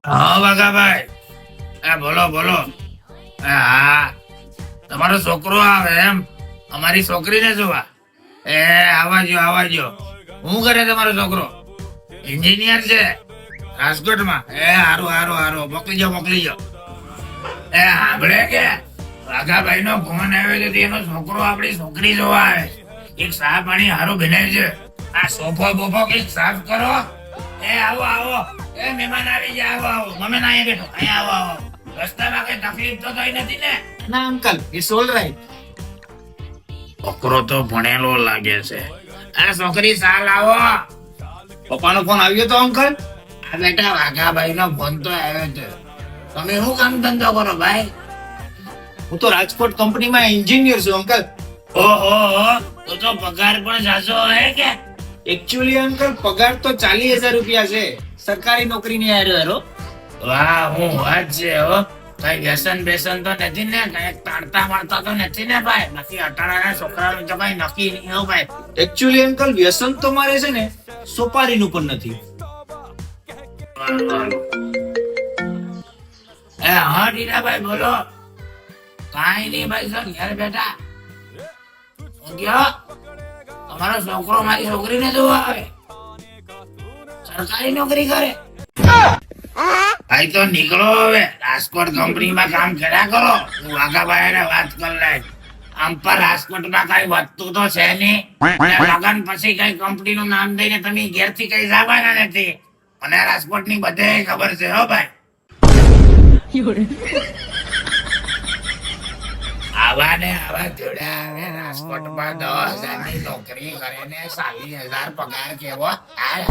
હા વાઘાભાઈ, બોલો બોલો. હા, તમારો છોકરો આવે એમ? અમારી છોકરીને જોવા? આવાજો. શું કરે તમારો છોકરો? એન્જિનિયર છે રાજકોટમાં. હારું મોકલી જાઓ. સાંભળે કે વાઘાભાઈ નો ફોન આવ્યો છે, એનો છોકરો આપણી છોકરી જોવા આવે. એક ચા પાણી હારું બનાવી છે. આ સોફો બોફો કઈક સાફ કરો. આવો. મહેમાન આવી ગયા. આવો. મમ્મી ના અહીંયા બેઠો. અહીંયા આવો. રસ્તામાં કઈ તકલીફ તો થઈ નથી ને? ના અંકલ, ઇટ્સ ઓલ રાઈટ. છોકરો તો ભણેલો લાગે છે. આ છોકરી સાલ આવો. પપ્પાનો ફોન આવ્યો તો અંકલ? આ બેટા વાઘાભાઈ નો ફોન તો આવ્યો છે. તમે શું કામ ધંધો કરો ભાઈ? હું તો રાજકોટ કંપનીમાં એન્જિનિયર છું અંકલ. ઓહો, તો પગાર પણ જાજો હે કે? એકચ્યુઅલી અંકલ પગાર તો 40,000 રૂપિયા છે. સરકારી નોકરીની હારો. વાહ, હું વાત છે હો. કઈ વ્યસન બેસન તો નથી ને? કઈ તાણતા મારતા તો નથી ને ભાઈ? નક્કી અટાણાના છોકરાનું તો કઈ નક્કી નહીં હો ભાઈ. એકચ્યુઅલી અંકલ વ્યસન તો મારે છે ને સોપારીનું પણ નથી. હા ટીનાભાઈ બોલો. કાઈ નહીં ભાઈ, સર ઘેર બેઠા. હું કયો? તમારો છોકરો મારી છોકરીને જોવા આવે? સરકારી નોકરી કરે? ભાઈ તો નીકળો હવે. રાજકોટ કંપનીમાં કામ કર્યા કરો. હું વાઘાભાઈને વાત કરી લઈશ. આમ પર રાજકોટમાં કઈ વધતું તો છે નહીં. લગન પછી કઈ કંપનીનું નામ દઈને તમે ઘેરથી કઈ જવાના નથી. મને રાજકોટની બધે ખબર છે હો ભાઈ. આવા જોડ્યા હવે રાજકોટમાં 10,000 ની નોકરી કરે ને 40,000 પગાર કેવો? હાલ